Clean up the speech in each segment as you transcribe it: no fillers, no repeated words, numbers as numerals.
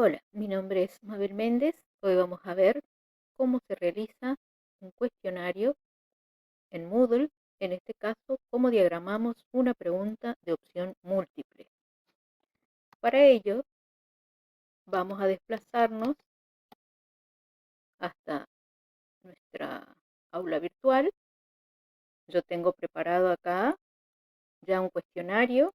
Hola, mi nombre es Mabel Méndez. Hoy vamos a ver cómo se realiza un cuestionario en Moodle, en este caso, cómo diagramamos una pregunta de opción múltiple. Para ello, vamos a desplazarnos hasta nuestra aula virtual. Yo tengo preparado acá ya un cuestionario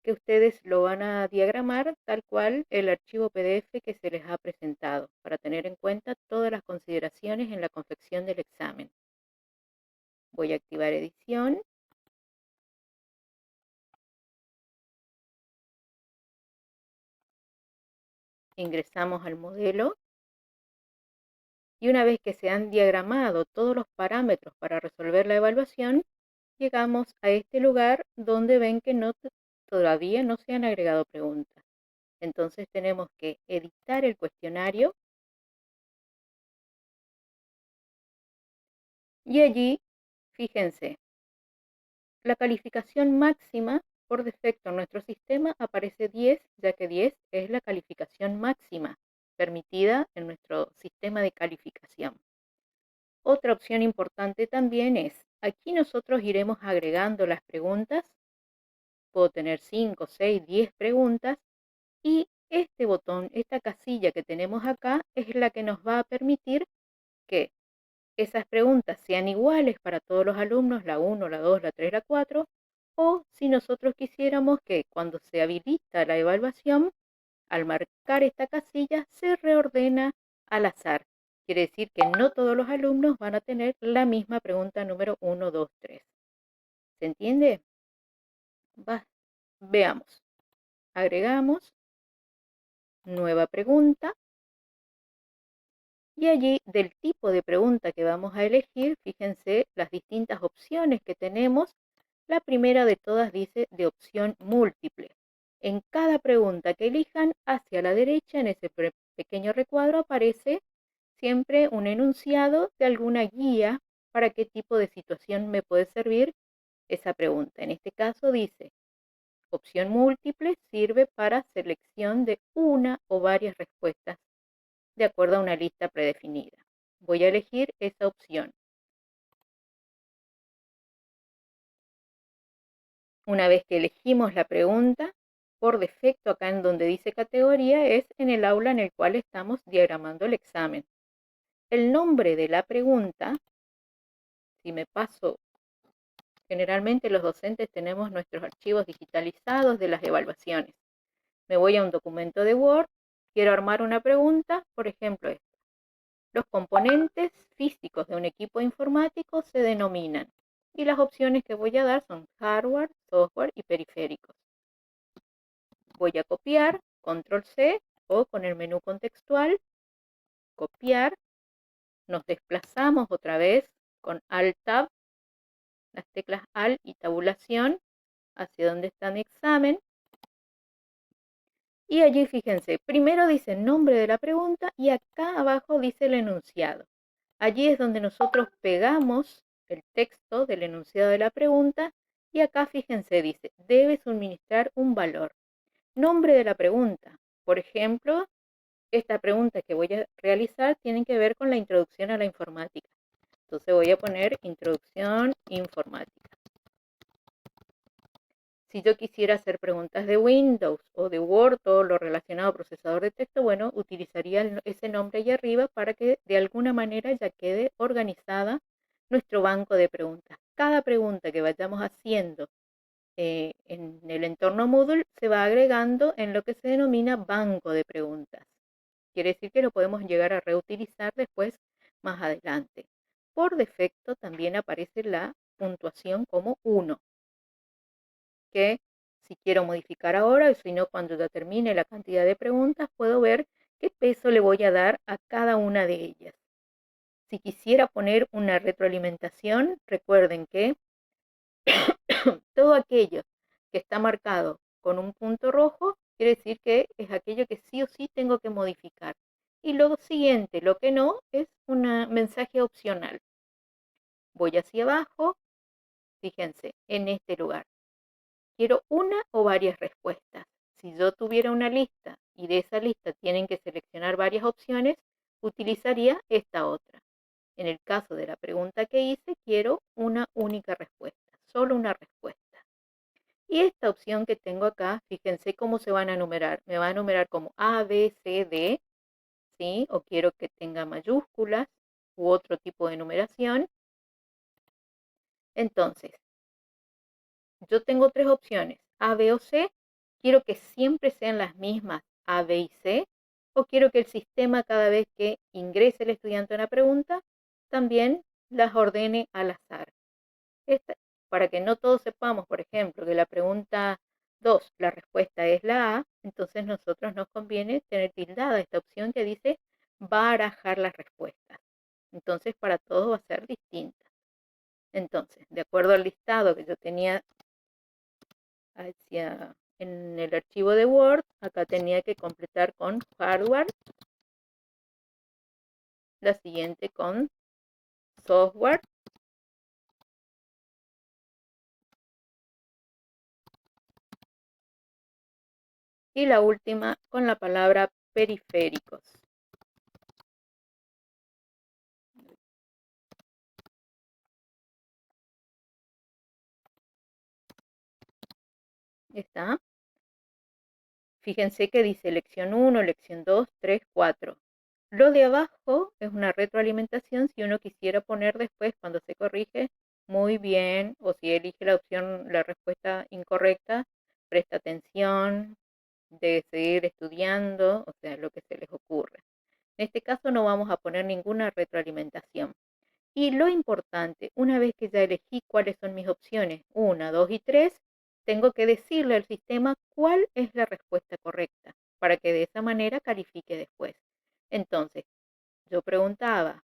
que ustedes lo van a diagramar tal cual el archivo PDF que se les ha presentado, para tener en cuenta todas las consideraciones en la confección del examen. Voy a activar edición. Ingresamos al modelo y una vez que se han diagramado todos los parámetros para resolver la evaluación, llegamos a este lugar donde ven que todavía no se han agregado preguntas. Entonces tenemos que editar el cuestionario y allí, fíjense, la calificación máxima por defecto en nuestro sistema aparece 10, ya que 10 es la calificación máxima permitida en nuestro sistema de calificación. Otra opción importante también es, aquí nosotros iremos agregando las preguntas. Puedo tener 5, 6, 10 preguntas y este botón, esta casilla que tenemos acá, es la que nos va a permitir que esas preguntas sean iguales para todos los alumnos, la 1, la 2, la 3, la 4, o si nosotros quisiéramos que cuando se habilita la evaluación, al marcar esta casilla se reordena al azar. Quiere decir que no todos los alumnos van a tener la misma pregunta número 1, 2, 3. ¿Se entiende? Veamos. Agregamos nueva pregunta y allí del tipo de pregunta que vamos a elegir, fíjense las distintas opciones que tenemos. La primera de todas dice de opción múltiple. En cada pregunta que elijan, hacia la derecha, en ese pequeño recuadro, aparece siempre un enunciado de alguna guía para qué tipo de situación me puede servir esa pregunta. En este caso dice, opción múltiple sirve para selección de una o varias respuestas de acuerdo a una lista predefinida. Voy a elegir esa opción. Una vez que elegimos la pregunta, por defecto acá en donde dice categoría es en el aula en el cual estamos diagramando el examen. El nombre de la pregunta, si me paso, generalmente los docentes tenemos nuestros archivos digitalizados de las evaluaciones. Me voy a un documento de Word, quiero armar una pregunta, por ejemplo esta. Los componentes físicos de un equipo informático se denominan, y las opciones que voy a dar son hardware, software y periféricos. Voy a copiar, control C, o con el menú contextual, copiar. Nos desplazamos otra vez con Alt Tab, las teclas Alt y tabulación, hacia donde está mi examen. Y allí fíjense, primero dice el nombre de la pregunta y acá abajo dice el enunciado. Allí es donde nosotros pegamos el texto del enunciado de la pregunta y acá fíjense dice, debe suministrar un valor. Nombre de la pregunta. Por ejemplo, esta pregunta que voy a realizar tiene que ver con la introducción a la informática. Entonces voy a poner introducción informática. Si yo quisiera hacer preguntas de Windows o de Word, todo lo relacionado a procesador de texto, bueno, utilizaría ese nombre ahí arriba para que de alguna manera ya quede organizada nuestro banco de preguntas. Cada pregunta que vayamos haciendo en el entorno Moodle se va agregando en lo que se denomina banco de preguntas. Quiere decir que lo podemos llegar a reutilizar después más adelante. Por defecto también aparece la puntuación como 1, que si quiero modificar ahora, o si no cuando ya termine la cantidad de preguntas, puedo ver qué peso le voy a dar a cada una de ellas. Si quisiera poner una retroalimentación, recuerden que todo aquello que está marcado con un punto rojo quiere decir que es aquello que sí o sí tengo que modificar. Y lo siguiente, lo que no, es un mensaje opcional. Voy hacia abajo, fíjense, en este lugar. Quiero una o varias respuestas. si yo tuviera una lista y de esa lista tienen que seleccionar varias opciones, utilizaría esta otra. En el caso de la pregunta que hice, quiero una única respuesta, solo una respuesta. Y esta opción que tengo acá, fíjense cómo se van a numerar. Me va a numerar como A, B, C, D, ¿sí? O quiero que tenga mayúsculas u otro tipo de numeración. Entonces, yo tengo tres opciones, A, B o C. Quiero que siempre sean las mismas A, B y C. O quiero que el sistema cada vez que ingrese el estudiante a una pregunta, también las ordene al azar. Esta, para que no todos sepamos, por ejemplo, que la pregunta 2, la respuesta es la A, entonces nosotros nos conviene tener tildada esta opción que dice barajar las respuestas. Entonces para todos va a ser distinta. Entonces, de acuerdo al listado que yo tenía en el archivo de Word, acá tenía que completar con hardware, la siguiente con software, y la última con la palabra periféricos. ¿Está? Fíjense que dice lección 1, lección 2, 3, 4. Lo de abajo es una retroalimentación si uno quisiera poner después cuando se corrige muy bien, o si elige la opción, la respuesta incorrecta, presta atención, de seguir estudiando, o sea, lo que se les ocurre. En este caso no vamos a poner ninguna retroalimentación. Y lo importante, una vez que ya elegí cuáles son mis opciones, 1, 2 y 3, tengo que decirle al sistema cuál es la respuesta correcta, para que de esa manera califique después. Entonces, yo preguntaba,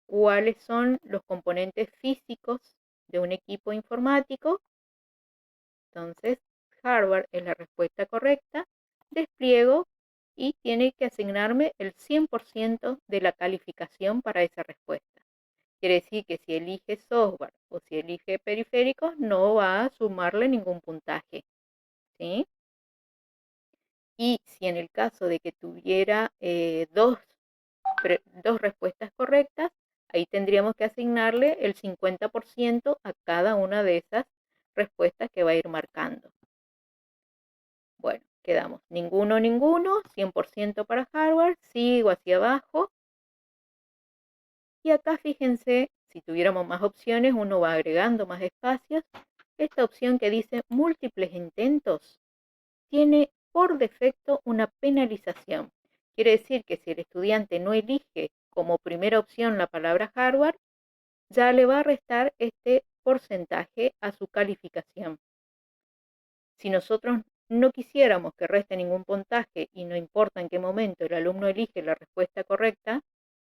¿cuáles son los componentes físicos de un equipo informático? Entonces, hardware es la respuesta correcta, despliego y tiene que asignarme el 100% de la calificación para esa respuesta. Quiere decir que si elige software o si elige periféricos, no va a sumarle ningún puntaje, ¿sí? Y si en el caso de que tuviera dos respuestas correctas, ahí tendríamos que asignarle el 50% a cada una de esas respuestas que va a ir marcando. Bueno, quedamos ninguno, ninguno, 100% para hardware, sigo hacia abajo. Y acá fíjense, si tuviéramos más opciones, uno va agregando más espacios. Esta opción que dice múltiples intentos tiene por defecto una penalización. Quiere decir que si el estudiante no elige como primera opción la palabra hardware, ya le va a restar este porcentaje a su calificación. Si nosotros no quisiéramos que reste ningún puntaje y no importa en qué momento el alumno elige la respuesta correcta,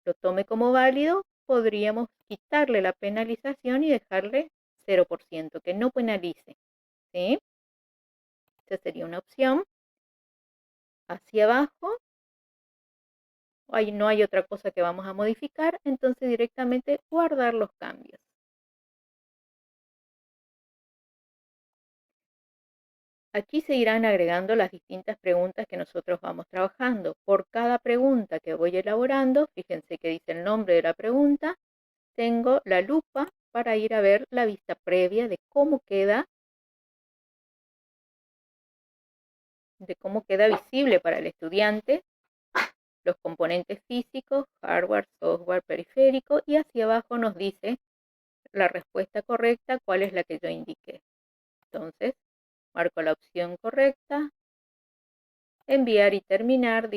lo tome como válido, podríamos quitarle la penalización y dejarle 0%, que no penalice, ¿sí? Esa sería una opción. Hacia abajo, no hay otra cosa que vamos a modificar, entonces directamente guardar los cambios. Aquí se irán agregando las distintas preguntas que nosotros vamos trabajando. Por cada pregunta que voy elaborando, fíjense que dice el nombre de la pregunta, tengo la lupa para ir a ver la vista previa de cómo queda visible para el estudiante los componentes físicos, hardware, software, periférico, y hacia abajo nos dice la respuesta correcta, cuál es la que yo indiqué. Entonces, marco la opción correcta, enviar y terminar.